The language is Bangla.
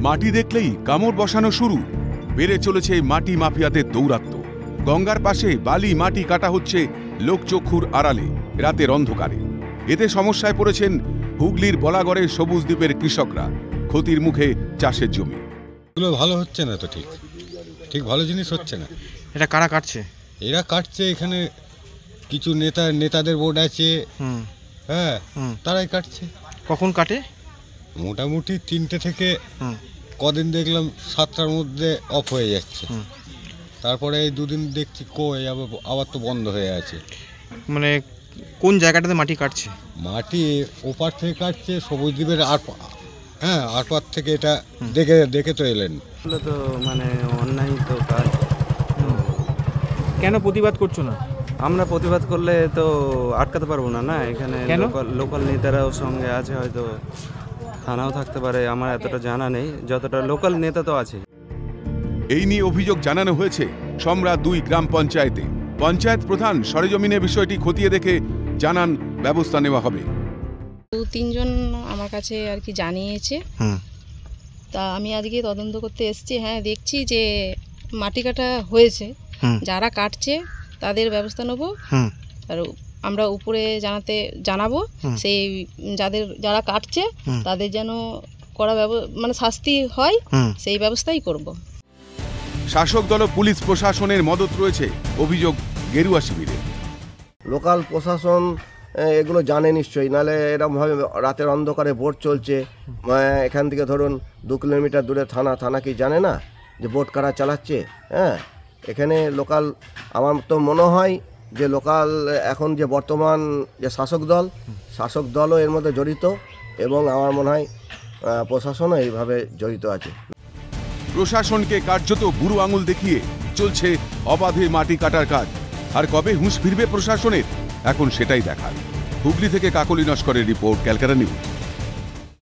মাটি দেখলেই কামড় বসানো শুরু। বেড়ে চলেছে মাটি মাফিয়াদের দৌরাত্ম্য। গঙ্গার পাশে বালি মাটি কাটা হচ্ছে লোকচক্ষুর আড়ালে, রাতের অন্ধকারে। এতে সমস্যায় পড়েছেন হুগলির বলাগড়ের সবুজ দ্বীপের কৃষকরা। ক্ষতির মুখে চাষের জমি। এগুলো ভালো হচ্ছে না তো, ঠিক ভালো জিনিস হচ্ছে না। এটা কারা কাটছে? এরা কাটছে, এখানে কিছু নেতাদের বোর্ড আছে, হ্যাঁ, তারাই কাটছে। কখন কাটে? মোটামুটি 3টে থেকে কদিন দেখলাম 7টার মধ্যে অফ হয়ে যাচ্ছে। তারপরে এই 2 দিন দেখছি কই আবার তো বন্ধ হয়ে আছে। মানে কোন জায়গাটাতে মাটি কাটছে? মাটি ওপার থেকে কাটছে, সবুজ দ্বীপের আরপার থেকে। এটা দেখে তো এলেন। তো মানে অন্যায় তো কাজ। কেন প্রতিবাদ করছো না? আমরা প্রতিবাদ করলে তো আটকাতে পারবো না। এখানে লোকাল নেতারাও সঙ্গে আছে, হয়তো থানাও থাকতে পারে, আমার এতটা জানা নেই। যতটা লোকাল নেতা তো আছে। এই নিয়ে অভিযোগ জানানো হয়েছে সমরা 2 গ্রাম পঞ্চায়েতে। পঞ্চায়েত প্রধান সরেজমিনে বিষয়টি খতিয়ে দেখে জানান ব্যবস্থা নেওয়া হবে। 2-3 জন আমার কাছে আর কি জানিয়েছে, তা আমি আজকে তদন্ত করতে এসেছি। হ্যাঁ, দেখছি যে মাটি কাটা হয়েছে, যারা কাটছে তাদের ব্যবস্থা নেব। আর আমরা উপরে জানাবো সেই যারা কাটছে তাদের যেন করা মানে শাস্তি হয়, সেই ব্যবস্থাই করব। শাসক দল ও পুলিশ প্রশাসনের মদত রয়েছে অভিযোগ গেরুয়া শিবিরে। লোকাল প্রশাসন এগুলো জানে নিশ্চয়ই, নাহলে এরকমভাবে রাতের অন্ধকারে বোট চলছে। এখান থেকে ধরুন 2 কিলোমিটার দূরে থানা কি জানে না যে বোট কারা চালাচ্ছে? হ্যাঁ, এখানে লোকাল, আমার তো মনে হয় যে লোকাল এখন যে বর্তমান যে শাসক দলও এর মধ্যে জড়িত, এবং আমার মনে হয় প্রশাসনও এইভাবে জড়িত আছে। প্রশাসনকে কার্যত বুড়ো আঙুল দেখিয়ে চলছে অবাধে মাটি কাটার কাজ। আর কবে হুঁশ ফিরবে প্রশাসনের, এখন সেটাই দেখার। হুগলি থেকে কাকলি নস্করের রিপোর্ট, ক্যালকাটা নিউজ।